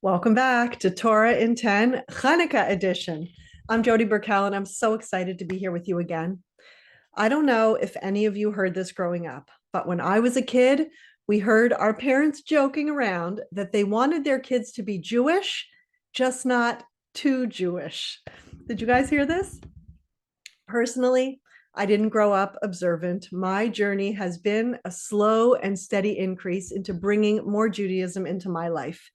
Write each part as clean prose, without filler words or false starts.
Welcome back to Torah in 10, Chanukah edition. I'm Jody Burkell, and I'm so excited to be here with you again. I don't know if any of you heard this growing up, but when I was a kid, we heard our parents joking around that they wanted their kids to be Jewish, just not too Jewish. Did you guys hear this? Personally, I didn't grow up observant. My journey has been a slow and steady increase into bringing more Judaism into my life.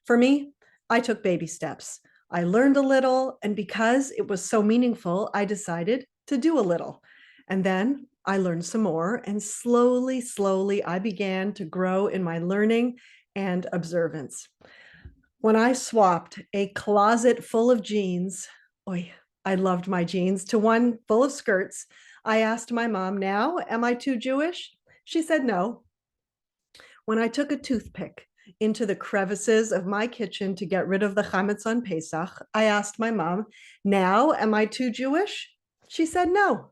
For me, I took baby steps. I learned a little, and because it was so meaningful, I decided to do a little. And then I learned some more, and slowly, I began to grow in my learning and observance. When I swapped a closet full of jeans, I loved my jeans, to one full of skirts, I asked my mom, now, am I too Jewish? She said no. When I took a toothpick into the crevices of my kitchen to get rid of the chametz on Pesach, I asked my mom, now, am I too Jewish? She said no.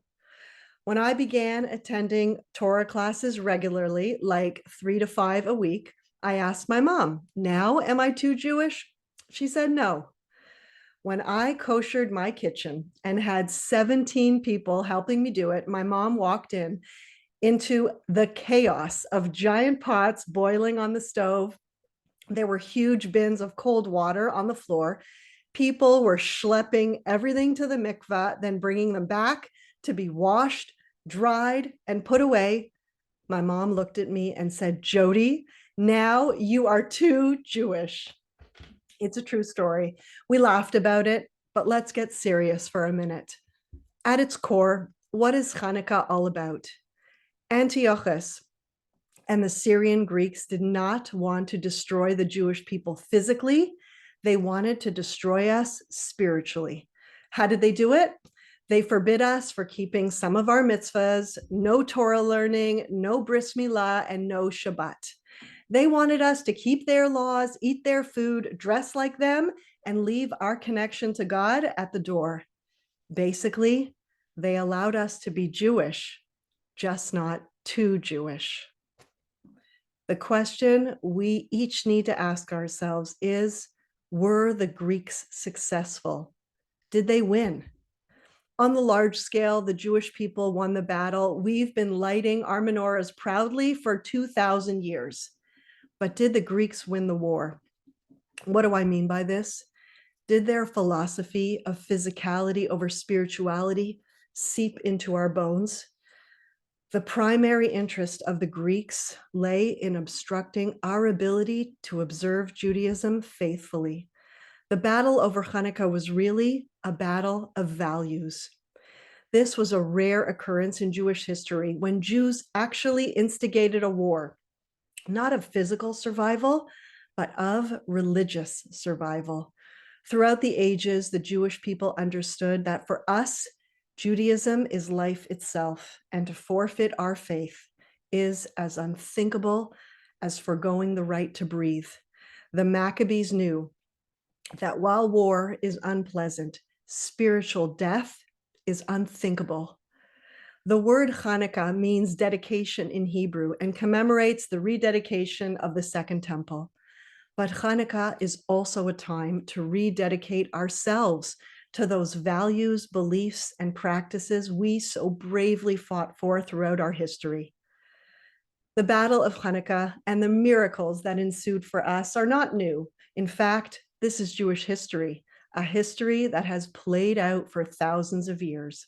When I began attending Torah classes regularly, like 3 to 5 a week, I asked my mom, now, am I too Jewish? She said no. When I koshered my kitchen and had 17 people helping me do it, my mom walked into the chaos of giant pots boiling on the stove. There were huge bins of cold water on the floor. People were schlepping everything to the mikvah, then bringing them back to be washed, dried, and put away. My mom looked at me and said, Jody, now you are too Jewish. It's a true story. We laughed about it, but let's get serious for a minute. At its core, what is Hanukkah all about? Antiochus and the Syrian Greeks did not want to destroy the Jewish people physically. They wanted to destroy us spiritually. How did they do it? They forbid us for keeping some of our mitzvahs, no Torah learning, no bris milah, and no Shabbat. They wanted us to keep their laws, eat their food, dress like them, and leave our connection to God at the door. Basically, they allowed us to be Jewish, just not too Jewish. The question we each need to ask ourselves is, were the Greeks successful? Did they win? On the large scale, the Jewish people won the battle. We've been lighting our menorahs proudly for 2,000 years. But did the Greeks win the war? What do I mean by this? Did their philosophy of physicality over spirituality seep into our bones? The primary interest of the Greeks lay in obstructing our ability to observe Judaism faithfully. The battle over Hanukkah was really a battle of values. This was a rare occurrence in Jewish history when Jews actually instigated a war, not of physical survival, but of religious survival. Throughout the ages, the Jewish people understood that for us, Judaism is life itself, and to forfeit our faith is as unthinkable as forgoing the right to breathe. The Maccabees knew that while war is unpleasant, spiritual death is unthinkable. The word Hanukkah means dedication in Hebrew and commemorates the rededication of the Second Temple. But Hanukkah is also a time to rededicate ourselves to those values, beliefs, and practices we so bravely fought for throughout our history. The Battle of Hanukkah and the miracles that ensued for us are not new. In fact, this is Jewish history, a history that has played out for thousands of years.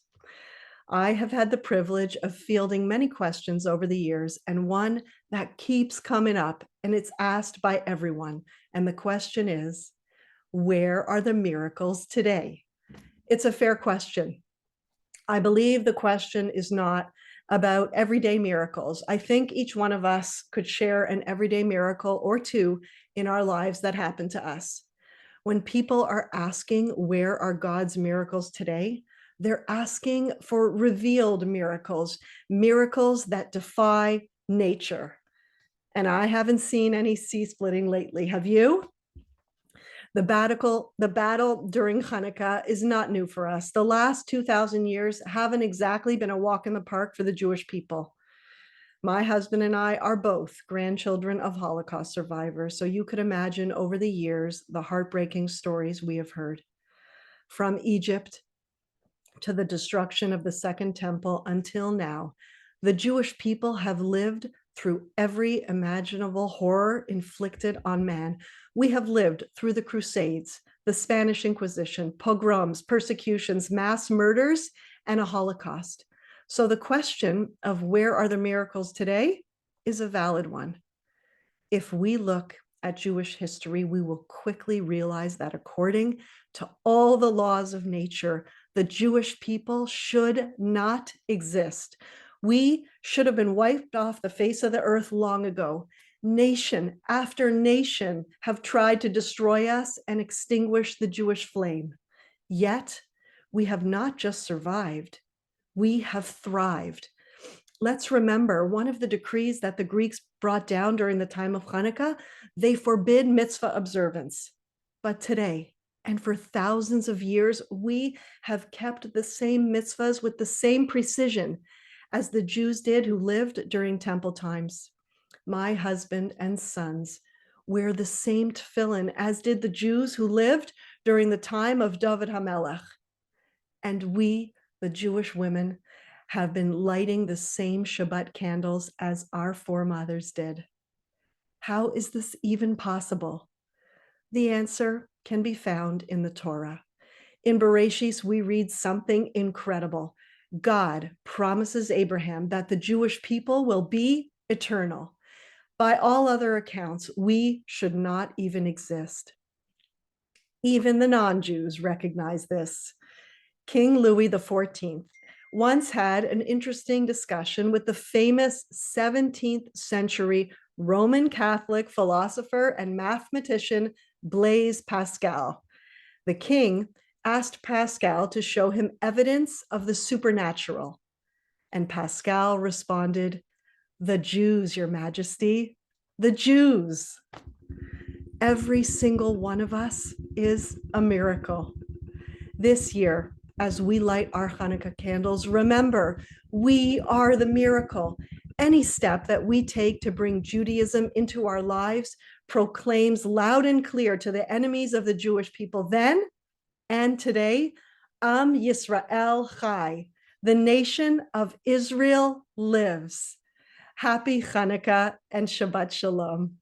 I have had the privilege of fielding many questions over the years, and one that keeps coming up, and it's asked by everyone. And the question is, where are the miracles today? It's a fair question. I believe the question is not about everyday miracles. I think each one of us could share an everyday miracle or two in our lives that happened to us. When people are asking, where are God's miracles today? They're asking for revealed miracles, miracles that defy nature. And I haven't seen any sea splitting lately. Have you? The battle during Hanukkah is not new for us. The last 2,000 years haven't exactly been a walk in the park for the Jewish people. My husband and I are both grandchildren of Holocaust survivors, so you could imagine over the years the heartbreaking stories we have heard. From Egypt to the destruction of the Second Temple until now, the Jewish people have lived through every imaginable horror inflicted on man. We have lived through the Crusades, the Spanish Inquisition, pogroms, persecutions, mass murders, and a Holocaust. So the question of where are the miracles today is a valid one. If we look at Jewish history, we will quickly realize that according to all the laws of nature, the Jewish people should not exist. We should have been wiped off the face of the earth long ago. Nation after nation have tried to destroy us and extinguish the Jewish flame. Yet, we have not just survived, we have thrived. Let's remember one of the decrees that the Greeks brought down during the time of Hanukkah, they forbid mitzvah observance. But today, and for thousands of years, we have kept the same mitzvahs with the same precision as the Jews did who lived during temple times. My husband and sons wear the same tefillin as did the Jews who lived during the time of David HaMelech. And we, the Jewish women, have been lighting the same Shabbat candles as our foremothers did. How is this even possible? The answer can be found in the Torah. In Bereshis, we read something incredible. God promises Abraham that the Jewish people will be eternal. By all other accounts, we should not even exist. Even the non-Jews recognize this. King Louis XIV once had an interesting discussion with the famous 17th century Roman Catholic philosopher and mathematician Blaise Pascal. The king asked Pascal to show him evidence of the supernatural. And Pascal responded, "The Jews, Your Majesty, the Jews." Every single one of us is a miracle. This year, as we light our Hanukkah candles, remember, we are the miracle. Any step that we take to bring Judaism into our lives proclaims loud and clear to the enemies of the Jewish people then and today, Am Yisrael Chai, the nation of Israel lives. Happy Hanukkah and Shabbat Shalom.